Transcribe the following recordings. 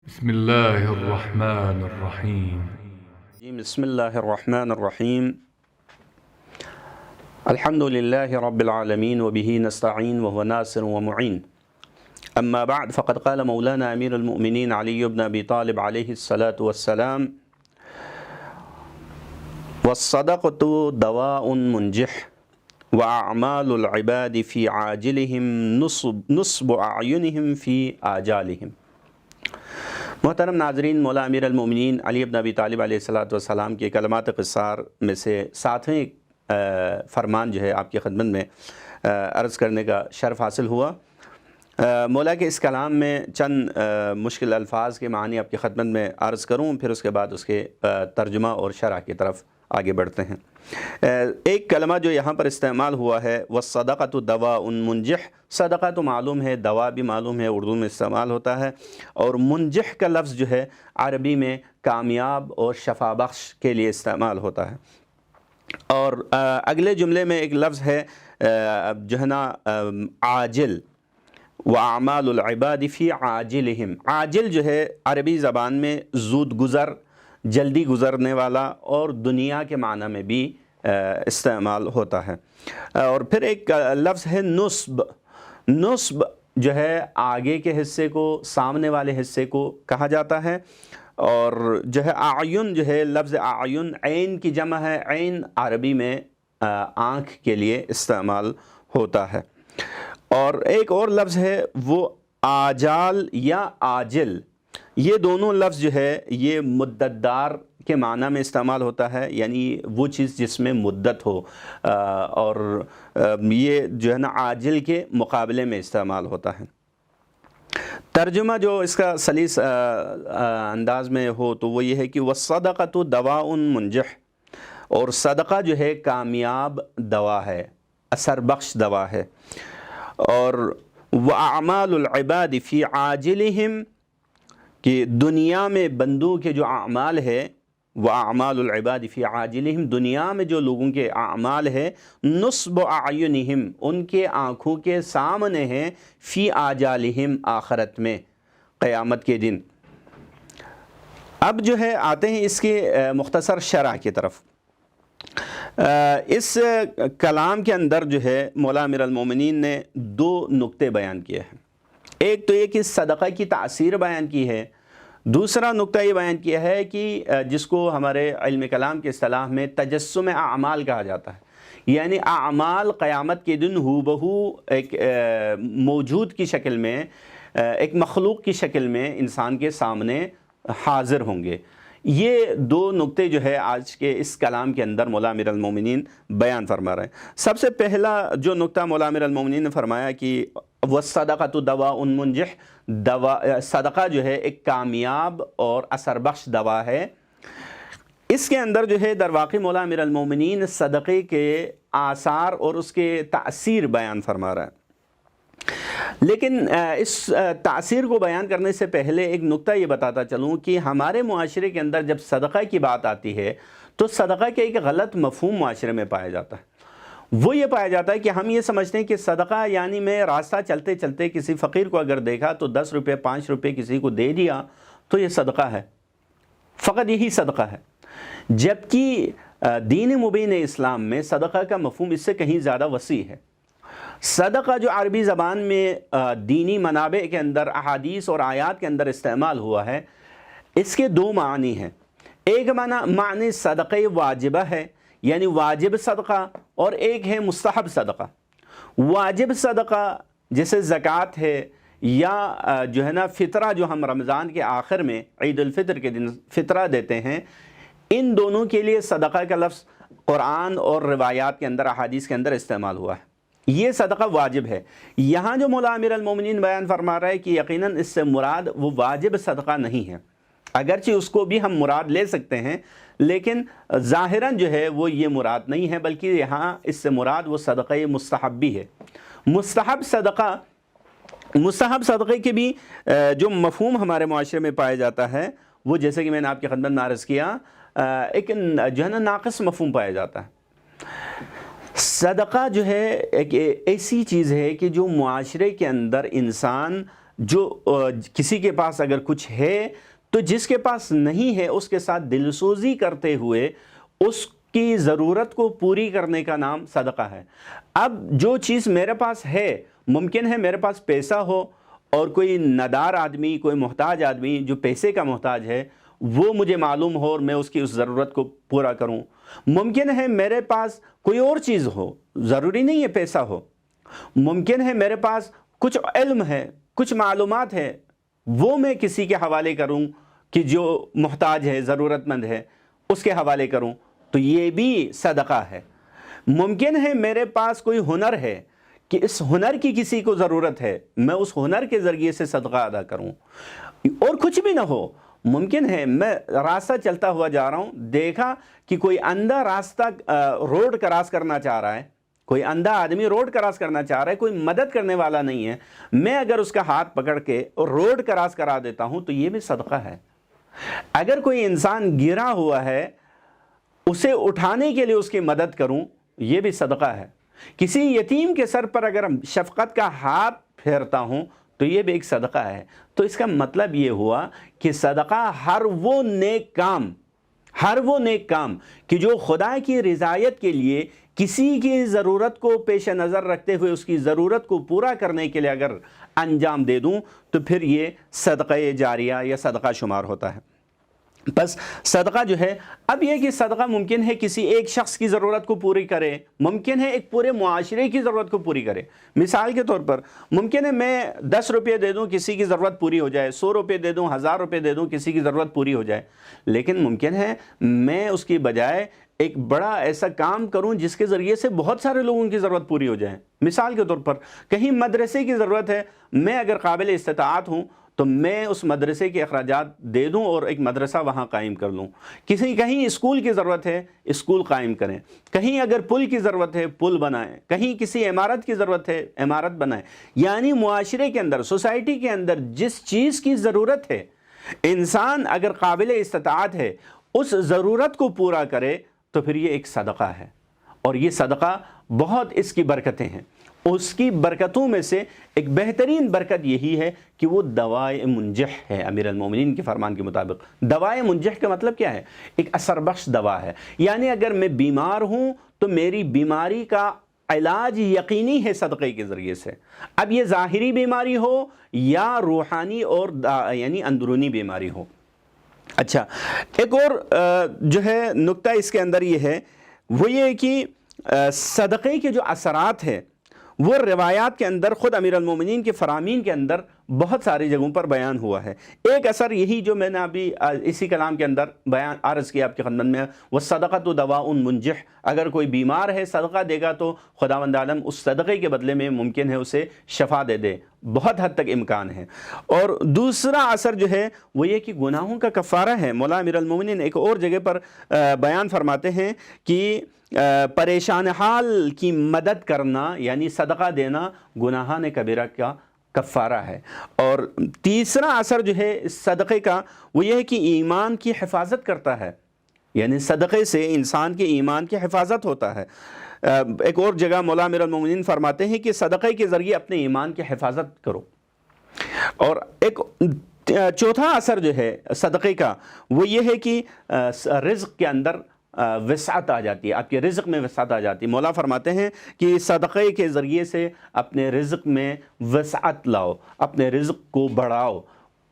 بسم الله الرحمن الرحيم. بسم الله الرحمن الرحيم. الحمد لله رب العالمين وبه نستعين وهو ناصر ومعين. أما بعد فقد قال مولانا أمير المؤمنين علي بن أبي طالب عليه الصلاة والسلام: والصدقة دواء منجح وأعمال العباد في عاجلهم نصب أعينهم في آجالهم. محترم ناظرین، مولا امیر المؤمنین علی بن ابی طالب علیہ الصلاۃ والسلام کے کلمات قصار میں سے ساتویں فرمان جو ہے آپ کی خدمت میں عرض کرنے کا شرف حاصل ہوا۔ مولا کے اس کلام میں چند مشکل الفاظ کے معنی آپ کی خدمت میں عرض کروں، پھر اس کے بعد اس کے ترجمہ اور شرح کی طرف آگے بڑھتے ہیں۔ ایک کلمہ جو یہاں پر استعمال ہوا ہے وَالصَّدَقَةُ دَوَاءٌ مُنْجِحٌ، صدقہ تو معلوم ہے، دوا بھی معلوم ہے، اردو میں استعمال ہوتا ہے، اور منجح کا لفظ جو ہے عربی میں کامیاب اور شفا بخش کے لیے استعمال ہوتا ہے۔ اور اگلے جملے میں ایک لفظ ہے جو ہے نا عاجل، وَأَعْمَالُ الْعِبَادِ فِي عَاجِلِهِمْ۔ عاجل جو ہے عربی زبان میں زود گزر، جلدی گزرنے والا، اور دنیا کے معنی میں بھی استعمال ہوتا ہے۔ اور پھر ایک لفظ ہے نصب۔ نصب جو ہے آگے کے حصے کو، سامنے والے حصے کو کہا جاتا ہے۔ اور جو ہے اعین جو ہے، لفظ اعین عین کی جمع ہے، عین عربی میں آنکھ کے لیے استعمال ہوتا ہے۔ اور ایک اور لفظ ہے وہ آجال یا آجل، یہ دونوں لفظ جو ہے یہ مدت دار کے معنی میں استعمال ہوتا ہے، یعنی وہ چیز جس میں مدت ہو، اور یہ جو ہے نا عاجل کے مقابلے میں استعمال ہوتا ہے۔ ترجمہ جو اس کا سلیس انداز میں ہو تو وہ یہ ہے کہ وَالصَّدَقَةُ دَوَاءٌ مُنْجِحٌ، اور صدقہ جو ہے کامیاب دوا ہے، اثر بخش دوا ہے۔ اور وَأَعْمَالُ الْعِبَادِ فِي عَاجِلِهِمْ، کہ دنیا میں بندوں کے جو اعمال ہے، وَأَعْمَالُ الْعِبَادِ فِي عَاجِلِهِمْ، دنیا میں جو لوگوں کے اعمال ہے، نصب اعینہم، ان کے آنکھوں کے سامنے ہیں، فی آجالہم، آخرت میں، قیامت کے دن۔ اب جو ہے آتے ہیں اس کے مختصر شرح کی طرف۔ اس کلام کے اندر جو ہے مولا امیر المومنین نے دو نکتے بیان کیے ہیں۔ ایک تو یہ کہ صدقہ کی تاثیر بیان کی ہے، دوسرا نقطہ یہ بیان کیا ہے کہ جس کو ہمارے علم کلام کے اصطلاح میں تجسم اعمال کہا جاتا ہے، یعنی اعمال قیامت کے دن ہو بہو ایک موجود کی شکل میں، ایک مخلوق کی شکل میں انسان کے سامنے حاضر ہوں گے۔ یہ دو نقطے جو ہے آج کے اس کلام کے اندر مولا امیر المومنین بیان فرما رہے ہیں۔ سب سے پہلا جو نقطہ مولا امیر المومنین نے فرمایا کہ وَالصَّدَقَةُ دَوَاءٌ مُنْجِحٌ، صدقہ جو ہے ایک کامیاب اور اثر بخش دوا ہے۔ اس کے اندر جو ہے در واقع مولا امیر المومنین صدقے کے آثار اور اس کے تأثیر بیان فرما رہا ہے۔ لیکن اس تأثیر کو بیان کرنے سے پہلے ایک نقطہ یہ بتاتا چلوں کہ ہمارے معاشرے کے اندر جب صدقہ کی بات آتی ہے تو صدقہ کے ایک غلط مفہوم معاشرے میں پایا جاتا ہے۔ وہ یہ پایا جاتا ہے کہ ہم یہ سمجھتے ہیں کہ صدقہ یعنی میں راستہ چلتے چلتے کسی فقیر کو اگر دیکھا تو 10 روپے 5 روپے کسی کو دے دیا تو یہ صدقہ ہے، فقط یہی صدقہ ہے۔ جبکہ دین مبین اسلام میں صدقہ کا مفہوم اس سے کہیں زیادہ وسیع ہے۔ صدقہ جو عربی زبان میں دینی منابع کے اندر، احادیث اور آیات کے اندر استعمال ہوا ہے، اس کے دو معنی ہیں۔ ایک معنی صدقہ واجبہ ہے، یعنی واجب صدقہ، اور ایک ہے مستحب صدقہ۔ واجب صدقہ جیسے زکوٰۃ ہے، یا جو ہے نا فطرہ جو ہم رمضان کے آخر میں عید الفطر کے دن فطرہ دیتے ہیں، ان دونوں کے لیے صدقہ کا لفظ قرآن اور روایات کے اندر، احادیث کے اندر استعمال ہوا ہے۔ یہ صدقہ واجب ہے۔ یہاں جو مولا امیر المومنین بیان فرما رہا ہے کہ یقیناً اس سے مراد وہ واجب صدقہ نہیں ہے، اگرچہ اس کو بھی ہم مراد لے سکتے ہیں، لیکن ظاہراً جو ہے وہ یہ مراد نہیں ہے، بلکہ یہاں اس سے مراد وہ صدقہ مستحب بھی ہے۔ مستحب صدقے کے بھی جو مفہوم ہمارے معاشرے میں پایا جاتا ہے، وہ جیسے کہ میں نے آپ کی خدمت میں عرض کیا، ایک جو ہے نا ناقص مفہوم پایا جاتا ہے۔ صدقہ جو ہے ایک ایسی چیز ہے کہ جو معاشرے کے اندر انسان جو کسی کے پاس اگر کچھ ہے تو جس کے پاس نہیں ہے اس کے ساتھ دلسوزی کرتے ہوئے اس کی ضرورت کو پوری کرنے کا نام صدقہ ہے۔ اب جو چیز میرے پاس ہے، ممکن ہے میرے پاس پیسہ ہو اور کوئی ندار آدمی، کوئی محتاج آدمی جو پیسے کا محتاج ہے وہ مجھے معلوم ہو اور میں اس کی اس ضرورت کو پورا کروں۔ ممکن ہے میرے پاس کوئی اور چیز ہو، ضروری نہیں ہے پیسہ ہو، ممکن ہے میرے پاس کچھ علم ہے، کچھ معلومات ہے، وہ میں کسی کے حوالے کروں کہ جو محتاج ہے، ضرورت مند ہے، اس کے حوالے کروں، تو یہ بھی صدقہ ہے۔ ممکن ہے میرے پاس کوئی ہنر ہے کہ اس ہنر کی کسی کو ضرورت ہے، میں اس ہنر کے ذریعے سے صدقہ ادا کروں۔ اور کچھ بھی نہ ہو، ممکن ہے میں راستہ چلتا ہوا جا رہا ہوں، دیکھا کہ کوئی اندھا راستہ روڈ کراس کرنا چاہ رہا ہے، کوئی اندھا آدمی روڈ کراس کرنا چاہ رہا ہے، کوئی مدد کرنے والا نہیں ہے، میں اگر اس کا ہاتھ پکڑ کے روڈ کراس کرا دیتا ہوں تو یہ بھی صدقہ ہے۔ اگر کوئی انسان گرا ہوا ہے، اسے اٹھانے کے لیے اس کی مدد کروں، یہ بھی صدقہ ہے۔ کسی یتیم کے سر پر اگر شفقت کا ہاتھ پھیرتا ہوں تو یہ بھی ایک صدقہ ہے۔ تو اس کا مطلب یہ ہوا کہ صدقہ ہر وہ نیک کام کہ جو خدا کی رضایت کے لیے کسی کی ضرورت کو پیش نظر رکھتے ہوئے اس کی ضرورت کو پورا کرنے کے لیے اگر انجام دے دوں تو پھر یہ صدقہ جاریہ یا صدقہ شمار ہوتا ہے۔ بس صدقہ جو ہے، اب یہ کہ صدقہ ممکن ہے کسی ایک شخص کی ضرورت کو پوری کرے، ممکن ہے ایک پورے معاشرے کی ضرورت کو پوری کرے۔ مثال کے طور پر ممکن ہے میں 10 روپے دے دوں، کسی کی ضرورت پوری ہو جائے، 100 روپے دے دوں، 1000 روپے دے دوں، کسی کی ضرورت پوری ہو جائے۔ لیکن ممکن ہے میں اس کی بجائے ایک بڑا ایسا کام کروں جس کے ذریعے سے بہت سارے لوگوں کی ضرورت پوری ہو جائے۔ مثال کے طور پر کہیں مدرسے کی ضرورت ہے، میں اگر قابل استطاعت ہوں تو میں اس مدرسے کے اخراجات دے دوں اور ایک مدرسہ وہاں قائم کر لوں۔ کہیں اسکول کی ضرورت ہے، اسکول قائم کریں۔ کہیں اگر پل کی ضرورت ہے، پل بنائیں۔ کہیں کسی عمارت کی ضرورت ہے، عمارت بنائیں۔ یعنی معاشرے کے اندر، سوسائٹی کے اندر جس چیز کی ضرورت ہے، انسان اگر قابل استطاعت ہے اس ضرورت کو پورا کرے تو پھر یہ ایک صدقہ ہے۔ اور یہ صدقہ بہت اس کی برکتیں ہیں۔ اس کی برکتوں میں سے ایک بہترین برکت یہی ہے کہ وہ دوائے منجح ہے۔ امیر المومنین کے فرمان کے مطابق دوائے منجح کا مطلب کیا ہے؟ ایک اثر بخش دوا ہے۔ یعنی اگر میں بیمار ہوں تو میری بیماری کا علاج یقینی ہے صدقے کے ذریعے سے، اب یہ ظاہری بیماری ہو یا روحانی اور یعنی اندرونی بیماری ہو۔ اچھا، ایک اور جو ہے نکتہ اس کے اندر یہ ہے، وہ یہ کہ صدقے کے جو اثرات ہیں وہ روایات کے اندر خود امیر المومنین کے فرامین کے اندر بہت ساری جگہوں پر بیان ہوا ہے۔ ایک اثر یہی جو میں نے ابھی اسی کلام کے اندر بیان عرض کیا آپ کی خدمت میں، وہ صدقۃ دواء منجح، اگر کوئی بیمار ہے صدقہ دے گا تو خداوند عالم اس صدقے کے بدلے میں ممکن ہے اسے شفا دے دے، بہت حد تک امکان ہے۔ اور دوسرا اثر جو ہے وہ یہ کہ گناہوں کا کفارہ ہے۔ مولا امیر المومنین ایک اور جگہ پر بیان فرماتے ہیں کہ پریشان حال کی مدد کرنا یعنی صدقہ دینا گناہان کبیرہ کا کفارہ ہے۔ اور تیسرا اثر جو ہے اس صدقے کا وہ یہ ہے کہ ایمان کی حفاظت کرتا ہے، یعنی صدقے سے انسان کے ایمان کی حفاظت ہوتا ہے۔ ایک اور جگہ مولا امیر المومنین فرماتے ہیں کہ صدقے کے ذریعے اپنے ایمان کی حفاظت کرو۔ اور ایک چوتھا اثر جو ہے صدقے کا وہ یہ ہے کہ رزق کے اندر وسعت آ جاتی ہے، آپ کے رزق میں وسعت آ جاتی ہے۔ مولا فرماتے ہیں کہ صدقے کے ذریعے سے اپنے رزق میں وسعت لاؤ، اپنے رزق کو بڑھاؤ۔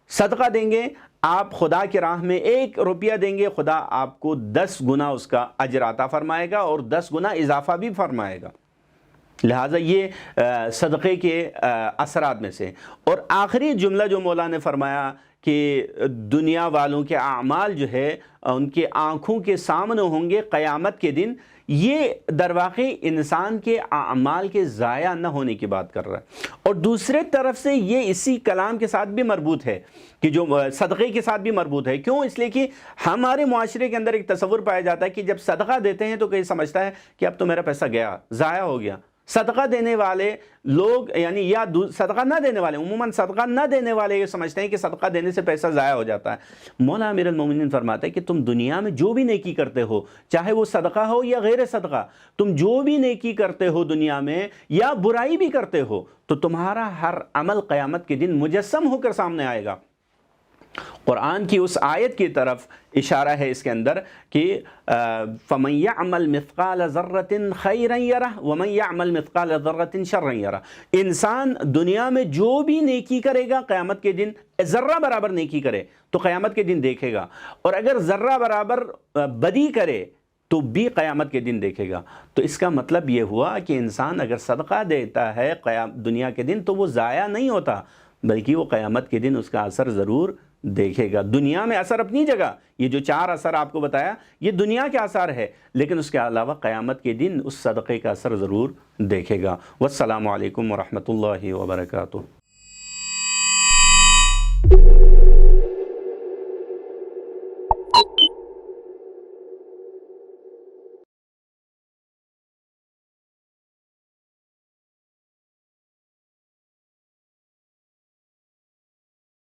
صدقہ دیں گے آپ، خدا کی راہ میں 1 روپیہ دیں گے، خدا آپ کو 10 گنا اس کا اجر عطا فرمائے گا اور 10 گنا اضافہ بھی فرمائے گا۔ لہٰذا یہ صدقے کے اثرات میں سے۔ اور آخری جملہ جو مولا نے فرمایا کہ دنیا والوں کے اعمال جو ہے ان کے آنکھوں کے سامنے ہوں گے قیامت کے دن، یہ در واقع انسان کے اعمال کے ضائع نہ ہونے کی بات کر رہا ہے۔ اور دوسرے طرف سے یہ اسی کلام کے ساتھ بھی مربوط ہے کہ جو صدقے کے ساتھ بھی مربوط ہے۔ کیوں؟ اس لیے کہ ہمارے معاشرے کے اندر ایک تصور پایا جاتا ہے کہ جب صدقہ دیتے ہیں تو کوئی سمجھتا ہے کہ اب تو میرا پیسہ گیا، ضائع ہو گیا، صدقہ دینے والے لوگ یعنی یا صدقہ نہ دینے والے، عموماً صدقہ نہ دینے والے یہ سمجھتے ہیں کہ صدقہ دینے سے پیسہ ضائع ہو جاتا ہے۔ مولا امیر المومنین فرماتے ہیں کہ تم دنیا میں جو بھی نیکی کرتے ہو، چاہے وہ صدقہ ہو یا غیر صدقہ، تم جو بھی نیکی کرتے ہو دنیا میں یا برائی بھی کرتے ہو، تو تمہارا ہر عمل قیامت کے دن مجسم ہو کر سامنے آئے گا۔ قرآن کی اس آیت کی طرف اشارہ ہے اس کے اندر کہ فَمَنْ يَعْمَلْ مِثْقَالَ ذَرَّةٍ خَيْرًا يَرَهُ وَمَنْ يَعْمَلْ مِثْقَالَ ذَرَّةٍ شَرًّا يَرَهُ۔ انسان دنیا میں جو بھی نیکی کرے گا قیامت کے دن، ذرہ برابر نیکی کرے تو قیامت کے دن دیکھے گا، اور اگر ذرہ برابر بدی کرے تو بھی قیامت کے دن دیکھے گا۔ تو اس کا مطلب یہ ہوا کہ انسان اگر صدقہ دیتا ہے دنیا کے دن تو وہ ضائع نہیں ہوتا، بلکہ وہ قیامت کے دن اس کا اثر ضرور دیکھے گا۔ دنیا میں اثر اپنی جگہ، یہ جو 4 اثر آپ کو بتایا یہ دنیا کے اثر ہے، لیکن اس کے علاوہ قیامت کے دن اس صدقے کا اثر ضرور دیکھے گا۔ والسلام علیکم ورحمۃ اللہ وبرکاتہ۔